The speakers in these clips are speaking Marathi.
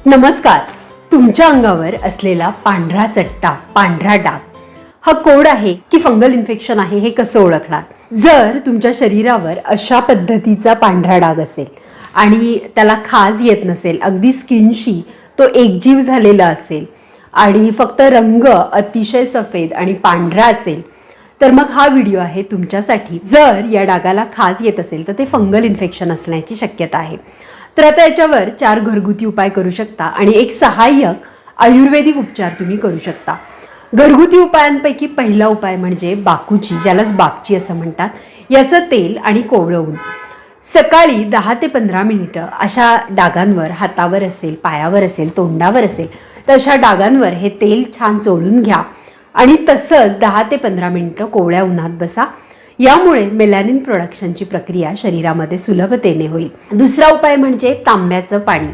नमस्कार. तुमच्या अंगावर असलेला पांढरा चट्टा, पांढरा डाग हा कोड आहे की फंगल इन्फेक्शन आहे हे कसं ओळखणार? जर तुमच्या शरीरावर अशा पद्धतीचा पांढरा डाग असेल आणि त्याला खाज येत नसेल, अगदी स्किनशी तो एकजीव झालेला असेल आणि फक्त रंग अतिशय सफेद आणि पांढरा असेल, तर मग हा व्हिडिओ आहे तुमच्यासाठी. जर या डागाला खाज येत असेल तर ते फंगल इन्फेक्शन असण्याची शक्यता आहे. तर आता याच्यावर 4 घरगुती उपाय करू शकता आणि एक सहाय्यक आयुर्वेदिक उपचार तुम्ही करू शकता. घरगुती उपायांपैकी पहिला उपाय म्हणजे बाकुची, ज्यालाच बागची असं म्हणतात. याचं तेल आणि कोवळं ऊन सकाळी 10 ते 15 मिनिटं अशा डागांवर, हातावर असेल, पायावर असेल, तोंडावर असेल तर अशा डागांवर हे तेल छान चोळून घ्या आणि तसंच 10 ते 15 मिनिटं कोवळ्या उन्हात बसा. यामुळे मेलॅनिन प्रोडक्शनची प्रक्रिया शरीरामध्ये सुलभतेने होईल. दुसरा उपाय म्हणजे तांब्याचं पाणी.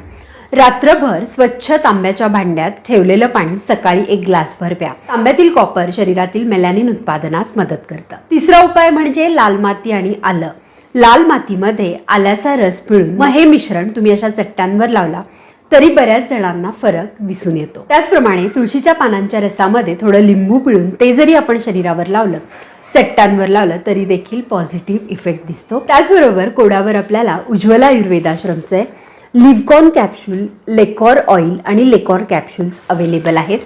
रात्रभर स्वच्छ तांब्याच्या भांड्यात ठेवलेलं पाणी सकाळी 1 ग्लासभर प्या. तांब्यातील कॉपर शरीरातील मेलॅनिन उत्पादनास मदत करतं. तिसरा उपाय म्हणजे लाल माती आणि आलं. लाल मातीमध्ये आल्याचा रस पिळून मग हे मिश्रण तुम्ही अशा चट्ट्यांवर लावला तरी बऱ्याच जणांना फरक दिसून येतो. त्याचप्रमाणे तुळशीच्या पानांच्या रसामध्ये थोडं लिंबू पिळून ते जरी आपण शरीरावर लावलं, चट्टांवर लावलं तरी देखील पॉझिटिव्ह इफेक्ट दिसतो. त्याचबरोबर कोडावर आपल्याला उज्ज्वला आयुर्वेदाश्रमचे लिव्हकॉन कॅप्सूल, लेकॉर ऑइल आणि लेकॉर कॅप्सूल्स अवेलेबल आहेत.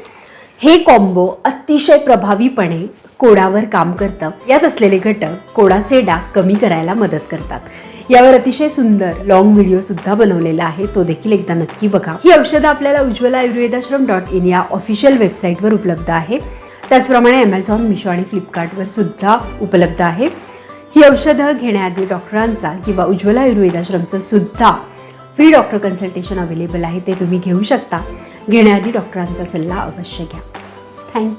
हे कॉम्बो अतिशय प्रभावीपणे कोडावर काम करतं. यात असलेले घटक कोडाचे डाग कमी करायला मदत करतात. यावर अतिशय सुंदर लॉंग व्हिडिओ सुद्धा बनवलेला आहे, तो देखील एकदा नक्की बघा. ही औषधं आपल्याला ujjwalaayurvedashram.in या ऑफिशियल वेबसाईटवर उपलब्ध आहे. त्याचप्रमाणे ॲमेझॉन, मिशो आणि फ्लिपकार्टवर सुद्धा उपलब्ध आहे. ही औषधं घेण्याआधी डॉक्टरांचा किंवा उज्ज्वला आयुर्वेदाश्रमचं सुद्धा फ्री डॉक्टर कन्सल्टेशन अवेलेबल आहे, ते तुम्ही घेऊ शकता. घेण्याआधी डॉक्टरांचा सल्ला अवश्य घ्या. थँक्यू.